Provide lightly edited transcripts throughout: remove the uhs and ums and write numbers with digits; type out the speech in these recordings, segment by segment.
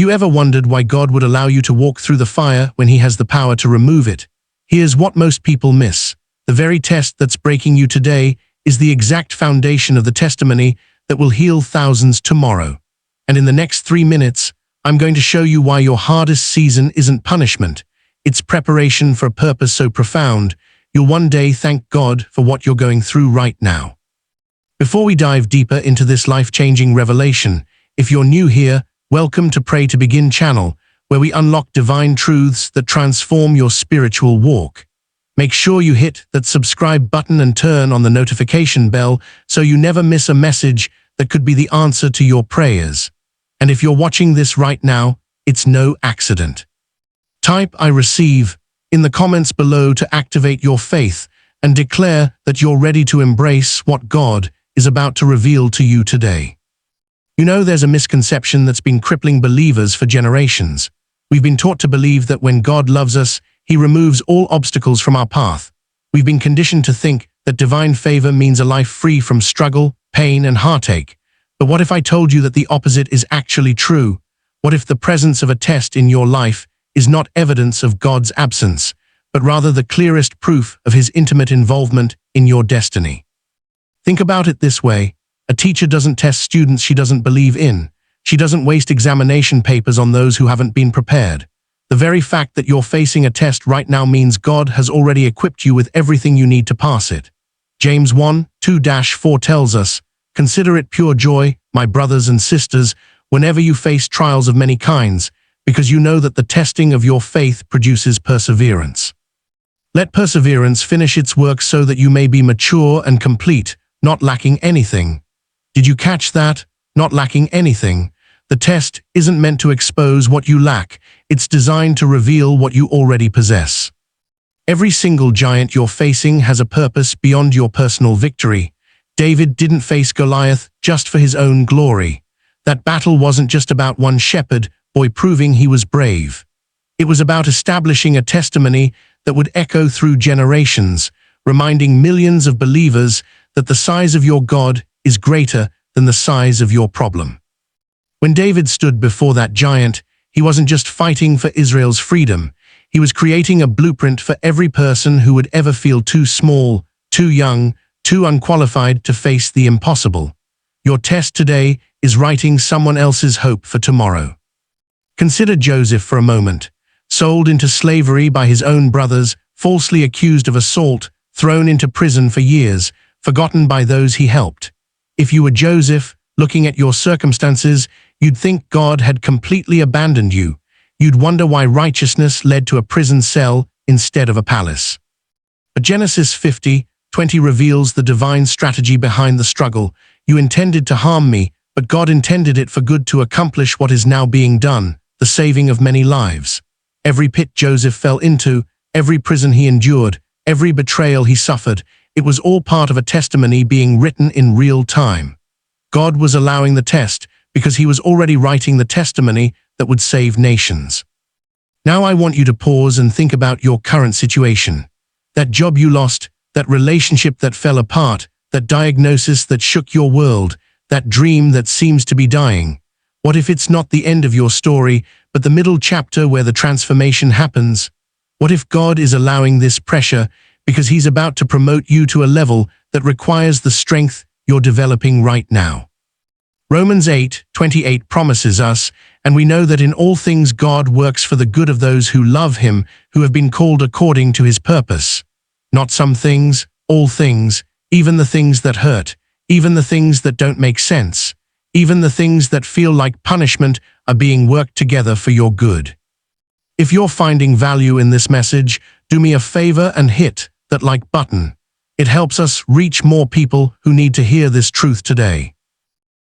you ever wondered why God would allow you to walk through the fire when He has the power to remove it? Here's what most people miss. The very test that's breaking you today is the exact foundation of the testimony that will heal thousands tomorrow. And in the next 3 minutes, I'm going to show you why your hardest season isn't punishment. It's preparation for a purpose so profound, you'll one day thank God for what you're going through right now. Before we dive deeper into this life-changing revelation, if you're new here, welcome to Pray to Begin channel, where we unlock divine truths that transform your spiritual walk. Make sure you hit that subscribe button and turn on the notification bell so you never miss a message that could be the answer to your prayers. And if you're watching this right now, it's no accident. Type "I receive" in the comments below to activate your faith and declare that you're ready to embrace what God is about to reveal to you today. You know, there's a misconception that's been crippling believers for generations. We've been taught to believe that when God loves us, He removes all obstacles from our path. We've been conditioned to think that divine favor means a life free from struggle, pain, and heartache. But what if I told you that the opposite is actually true? What if the presence of a test in your life is not evidence of God's absence, but rather the clearest proof of His intimate involvement in your destiny? Think about it this way. A teacher doesn't test students she doesn't believe in. She doesn't waste examination papers on those who haven't been prepared. The very fact that you're facing a test right now means God has already equipped you with everything you need to pass it. James 1:2-4 tells us, "Consider it pure joy, my brothers and sisters, whenever you face trials of many kinds, because you know that the testing of your faith produces perseverance. Let perseverance finish its work so that you may be mature and complete, not lacking anything." Did you catch that? Not lacking anything. The test isn't meant to expose what you lack. It's designed to reveal what you already possess. Every single giant you're facing has a purpose beyond your personal victory. David didn't face Goliath just for his own glory. That battle wasn't just about one shepherd boy proving he was brave. It was about establishing a testimony that would echo through generations, reminding millions of believers that the size of your God is greater than the size of your problem. When David stood before that giant, he wasn't just fighting for Israel's freedom. He was creating a blueprint for every person who would ever feel too small, too young, too unqualified to face the impossible. Your test today is writing someone else's hope for tomorrow. Consider Joseph for a moment. Sold into slavery by his own brothers, falsely accused of assault, thrown into prison for years, forgotten by those he helped. If you were Joseph, looking at your circumstances, you'd think God had completely abandoned you. You'd wonder why righteousness led to a prison cell instead of a palace. But Genesis 50:20 reveals the divine strategy behind the struggle. You intended to harm me, but God intended it for good to accomplish what is now being done, the saving of many lives. Every pit Joseph fell into, every prison he endured, every betrayal he suffered, it was all part of a testimony being written in real time. God was allowing the test because He was already writing the testimony that would save nations. Now I want you to pause and think about your current situation. That job you lost, that relationship that fell apart, that diagnosis that shook your world, that dream that seems to be dying. What if it's not the end of your story, but the middle chapter where the transformation happens? What if God is allowing this pressure because He's about to promote you to a level that requires the strength you're developing right now? Romans 8:28 promises us, "And we know that in all things God works for the good of those who love Him, who have been called according to His purpose." Not some things, all things, even the things that hurt, even the things that don't make sense, even the things that feel like punishment are being worked together for your good. If you're finding value in this message, do me a favor and hit that like button. It helps us reach more people who need to hear this truth today.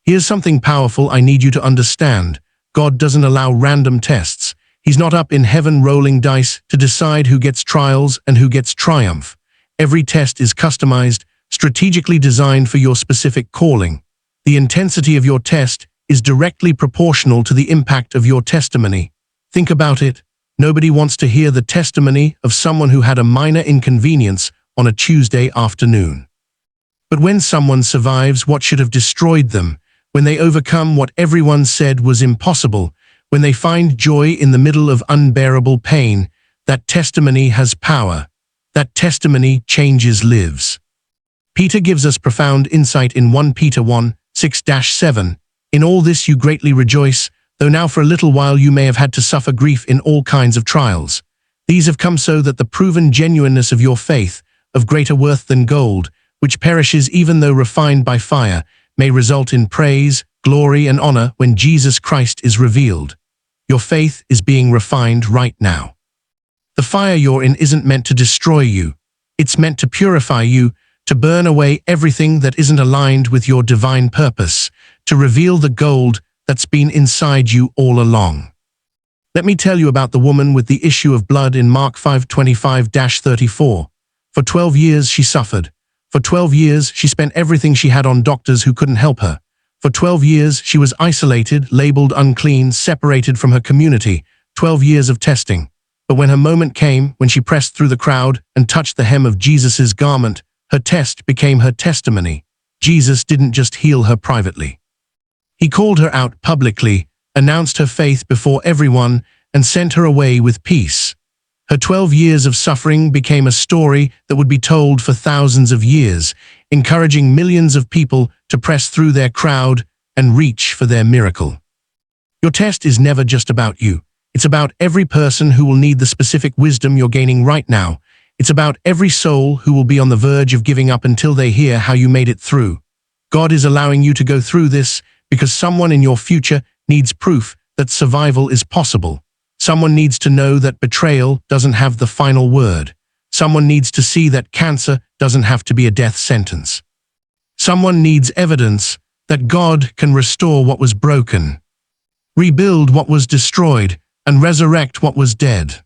Here's something powerful I need you to understand. God doesn't allow random tests. He's not up in heaven rolling dice to decide who gets trials and who gets triumph. Every test is customized, strategically designed for your specific calling. The intensity of your test is directly proportional to the impact of your testimony. Think about it. Nobody wants to hear the testimony of someone who had a minor inconvenience on a Tuesday afternoon. But when someone survives what should have destroyed them, when they overcome what everyone said was impossible, When they find joy in the middle of unbearable pain, that testimony has power. That testimony changes lives. Peter gives us profound insight in 1 Peter 1:6-7. In all this you greatly rejoice, though now for a little while you may have had to suffer grief in all kinds of trials. These have come so that the proven genuineness of your faith, of greater worth than gold, which perishes even though refined by fire, may result in praise, glory, and honor when Jesus Christ is revealed. Your faith is being refined right now. The fire you're in isn't meant to destroy you. It's meant to purify you, to burn away everything that isn't aligned with your divine purpose, to reveal the gold that's been inside you all along. Let me tell you about the woman with the issue of blood in Mark 5:25-34. For 12 years she suffered. For 12 years she spent everything she had on doctors who couldn't help her. For 12 years she was isolated, labeled unclean, separated from her community. 12 years of testing. But when her moment came, when she pressed through the crowd and touched the hem of Jesus' garment, her test became her testimony. Jesus didn't just heal her privately. He called her out publicly, announced her faith before everyone, and sent her away with peace. Her 12 years of suffering became a story that would be told for thousands of years, encouraging millions of people to press through their crowd and reach for their miracle. Your test is never just about you. It's about every person who will need the specific wisdom you're gaining right now. It's about every soul who will be on the verge of giving up until they hear how you made it through. God is allowing you to go through this because someone in your future needs proof that survival is possible. Someone needs to know that betrayal doesn't have the final word. Someone needs to see that cancer doesn't have to be a death sentence. Someone needs evidence that God can restore what was broken, rebuild what was destroyed, and resurrect what was dead.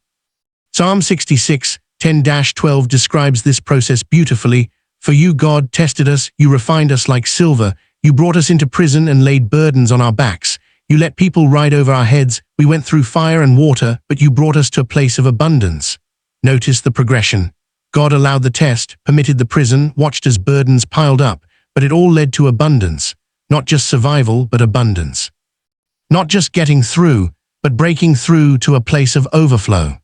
Psalm 66:10-12 describes this process beautifully. For you, God, tested us, you refined us like silver, you brought us into prison and laid burdens on our backs. You let people ride over our heads, we went through fire and water, but you brought us to a place of abundance. Notice the progression. God allowed the test, permitted the prison, watched as burdens piled up, but it all led to abundance. Not just survival, but abundance. Not just getting through, but breaking through to a place of overflow.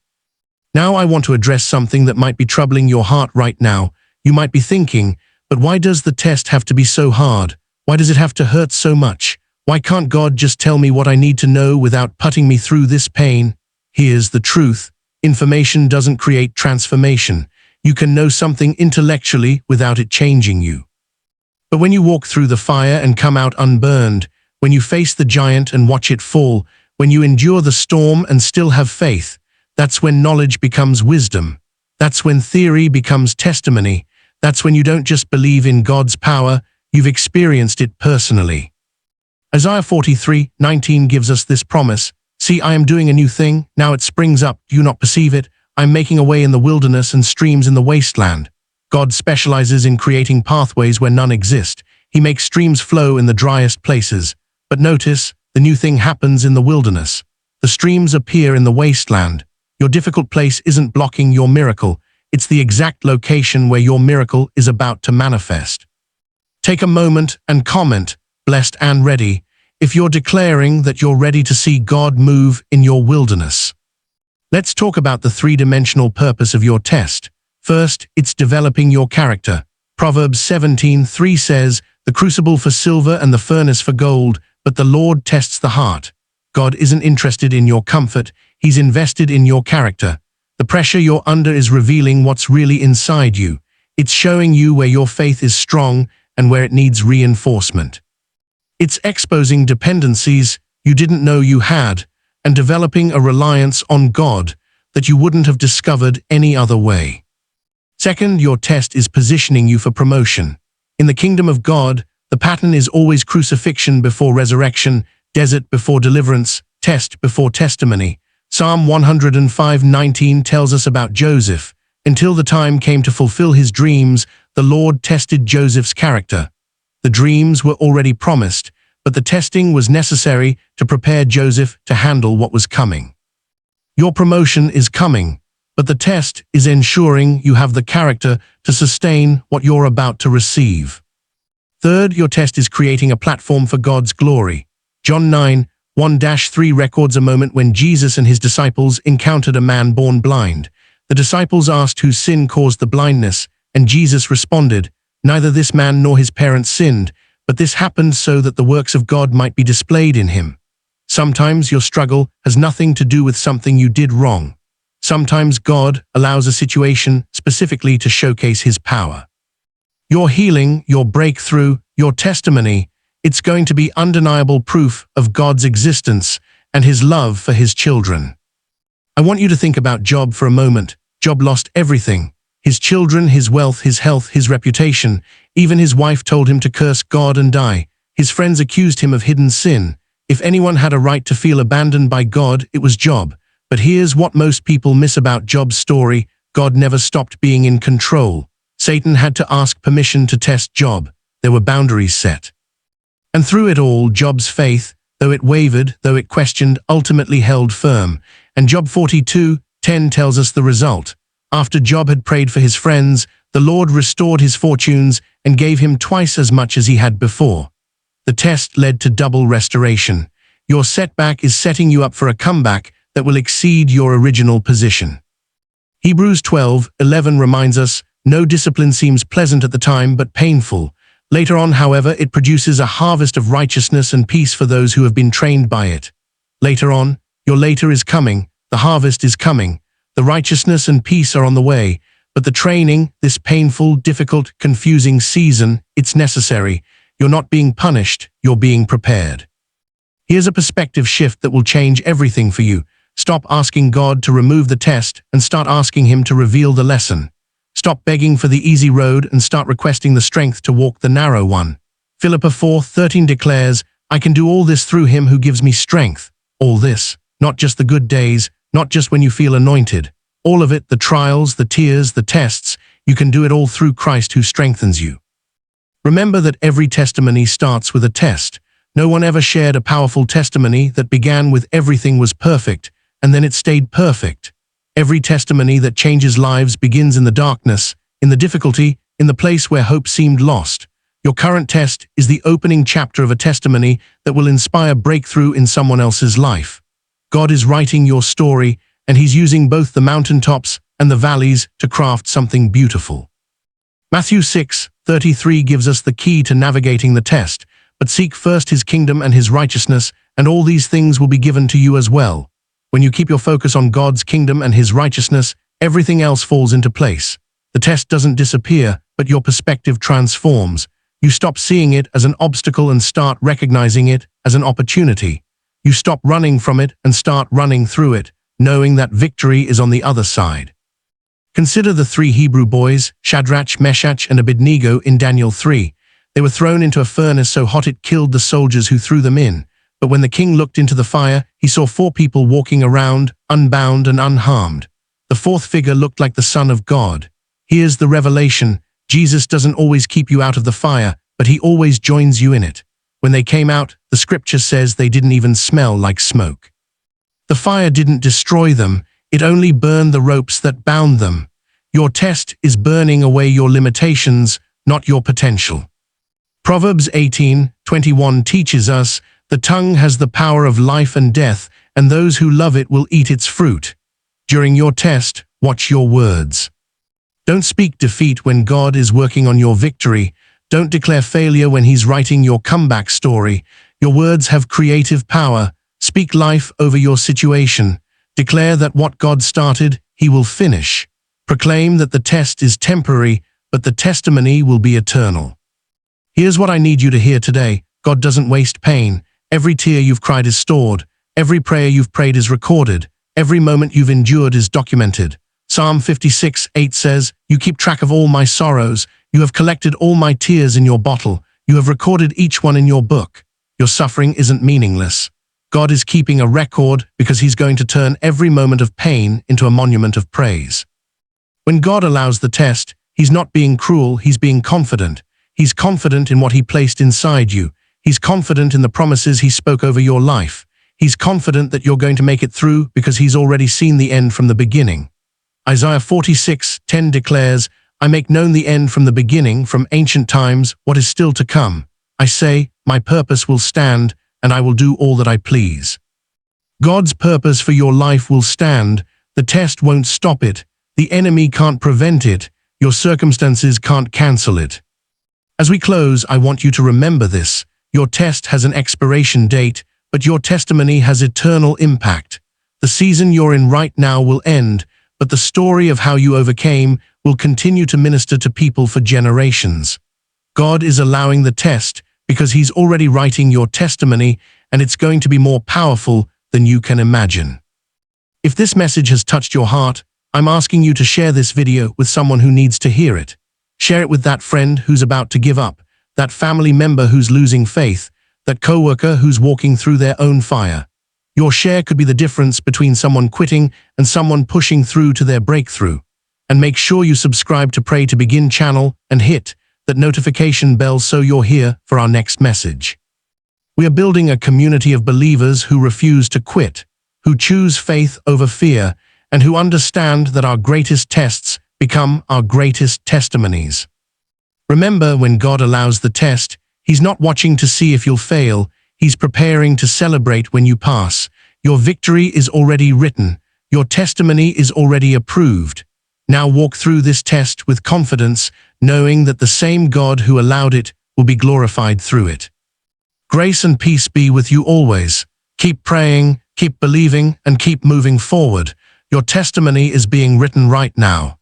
Now I want to address something that might be troubling your heart right now. You might be thinking, but why does the test have to be so hard? Why does it have to hurt so much? Why can't God just tell me what I need to know without putting me through this pain? Here's the truth. Information doesn't create transformation. You can know something intellectually without it changing you. But when you walk through the fire and come out unburned, when you face the giant and watch it fall, when you endure the storm and still have faith, that's when knowledge becomes wisdom. That's when theory becomes testimony. That's when you don't just believe in God's power, you've experienced it personally. Isaiah 43:19 gives us this promise. See, I am doing a new thing. Now it springs up. Do you not perceive it? I am making a way in the wilderness and streams in the wasteland. God specializes in creating pathways where none exist. He makes streams flow in the driest places. But notice, the new thing happens in the wilderness. The streams appear in the wasteland. Your difficult place isn't blocking your miracle. It's the exact location where your miracle is about to manifest. Take a moment and comment, blessed and ready, if you're declaring that you're ready to see God move in your wilderness. Let's talk about the three-dimensional purpose of your test. First, it's developing your character. Proverbs 17:3 says, "The crucible for silver and the furnace for gold, but the Lord tests the heart." God isn't interested in your comfort, He's invested in your character. The pressure you're under is revealing what's really inside you. It's showing you where your faith is strong and where it needs reinforcement. It's exposing dependencies you didn't know you had and developing a reliance on God that you wouldn't have discovered any other way. Second, your test is positioning you for promotion. In the kingdom of God, the pattern is always crucifixion before resurrection, desert before deliverance, test before testimony. Psalm 105:19 tells us about Joseph. Until the time came to fulfill his dreams, the Lord tested Joseph's character. The dreams were already promised, but the testing was necessary to prepare Joseph to handle what was coming. Your promotion is coming, but the test is ensuring you have the character to sustain what you're about to receive. Third, your test is creating a platform for God's glory. John 9, 1-3 records a moment when Jesus and his disciples encountered a man born blind. The disciples asked whose sin caused the blindness, and Jesus responded, "Neither this man nor his parents sinned, but this happened so that the works of God might be displayed in him." Sometimes your struggle has nothing to do with something you did wrong. Sometimes God allows a situation specifically to showcase his power. Your healing, your breakthrough, your testimony, it's going to be undeniable proof of God's existence and his love for his children. I want you to think about Job for a moment. Job lost everything. His children, his wealth, his health, his reputation. Even his wife told him to curse God and die. His friends accused him of hidden sin. If anyone had a right to feel abandoned by God, it was Job. But here's what most people miss about Job's story. God never stopped being in control. Satan had to ask permission to test Job. There were boundaries set. And through it all, Job's faith, though it wavered, though it questioned, ultimately held firm. And Job 42:10 tells us the result. After Job had prayed for his friends, the Lord restored his fortunes and gave him twice as much as he had before. The test led to double restoration. Your setback is setting you up for a comeback that will exceed your original position. Hebrews 12:11 reminds us, "No discipline seems pleasant at the time but painful. Later on, however, it produces a harvest of righteousness and peace for those who have been trained by it." Later on, your later is coming, the harvest is coming, the righteousness and peace are on the way, but the training, this painful, difficult, confusing season, it's necessary. You're not being punished, you're being prepared. Here's a perspective shift that will change everything for you. Stop asking God to remove the test and start asking him to reveal the lesson. Stop begging for the easy road and start requesting the strength to walk the narrow one. Philippians 4:13 declares, "I can do all this through him who gives me strength." All this, not just the good days, not just when you feel anointed. All of it, the trials, the tears, the tests, you can do it all through Christ who strengthens you. Remember that every testimony starts with a test. No one ever shared a powerful testimony that began with "everything was perfect," and then it stayed perfect. Every testimony that changes lives begins in the darkness, in the difficulty, in the place where hope seemed lost. Your current test is the opening chapter of a testimony that will inspire breakthrough in someone else's life. God is writing your story, and he's using both the mountaintops and the valleys to craft something beautiful. Matthew 6:33 gives us the key to navigating the test. "But seek first his kingdom and his righteousness, and all these things will be given to you as well." When you keep your focus on God's kingdom and his righteousness, everything else falls into place. The test doesn't disappear, but your perspective transforms. You stop seeing it as an obstacle and start recognizing it as an opportunity. You stop running from it and start running through it, knowing that victory is on the other side. Consider the 3 Hebrew boys, Shadrach, Meshach, and Abednego in Daniel 3. They were thrown into a furnace so hot it killed the soldiers who threw them in. But when the king looked into the fire, he saw 4 people walking around, unbound and unharmed. The 4th figure looked like the Son of God. Here's the revelation. Jesus doesn't always keep you out of the fire, but he always joins you in it. When they came out, the scripture says they didn't even smell like smoke. The fire didn't destroy them, it only burned the ropes that bound them. Your test is burning away your limitations, not your potential. Proverbs 18:21 teaches us, "The tongue has the power of life and death, and those who love it will eat its fruit." During your test, watch your words. Don't speak defeat when God is working on your victory. Don't declare failure when he's writing your comeback story. Your words have creative power. Speak life over your situation. Declare that what God started, he will finish. Proclaim that the test is temporary, but the testimony will be eternal. Here's what I need you to hear today. God doesn't waste pain. Every tear you've cried is stored. Every prayer you've prayed is recorded. Every moment you've endured is documented. Psalm 56:8 says, "You keep track of all my sorrows. You have collected all my tears in your bottle. You have recorded each one in your book." Your suffering isn't meaningless. God is keeping a record because he's going to turn every moment of pain into a monument of praise. When God allows the test, he's not being cruel, he's being confident. He's confident in what he placed inside you. He's confident in the promises he spoke over your life. He's confident that you're going to make it through because he's already seen the end from the beginning. Isaiah 46:10 declares, "I make known the end from the beginning, from ancient times, what is still to come. I say, my purpose will stand, and I will do all that I please. God's purpose for your life will stand. The test won't stop it. The enemy can't prevent it. Your circumstances can't cancel it. As we close, I want you to remember this. Your test has an expiration date, but your testimony has eternal impact. The season you're in right now will end, but the story of how you overcame will continue to minister to people for generations. God is allowing the test because He's already writing your testimony, and it's going to be more powerful than you can imagine. If this message has touched your heart, I'm asking you to share this video with someone who needs to hear it. Share it with that friend who's about to give up, that family member who's losing faith, that coworker who's walking through their own fire. Your share could be the difference between someone quitting and someone pushing through to their breakthrough. And make sure you subscribe to Pray to Begin channel and hit that notification bell so you're here for our next message. We are building a community of believers who refuse to quit, who choose faith over fear, and who understand that our greatest tests become our greatest testimonies. Remember, when God allows the test, He's not watching to see if you'll fail. He's preparing to celebrate when you pass. Your victory is already written. Your testimony is already approved. Now walk through this test with confidence, knowing that the same God who allowed it will be glorified through it. Grace and peace be with you always. Keep praying, keep believing, and keep moving forward. Your testimony is being written right now.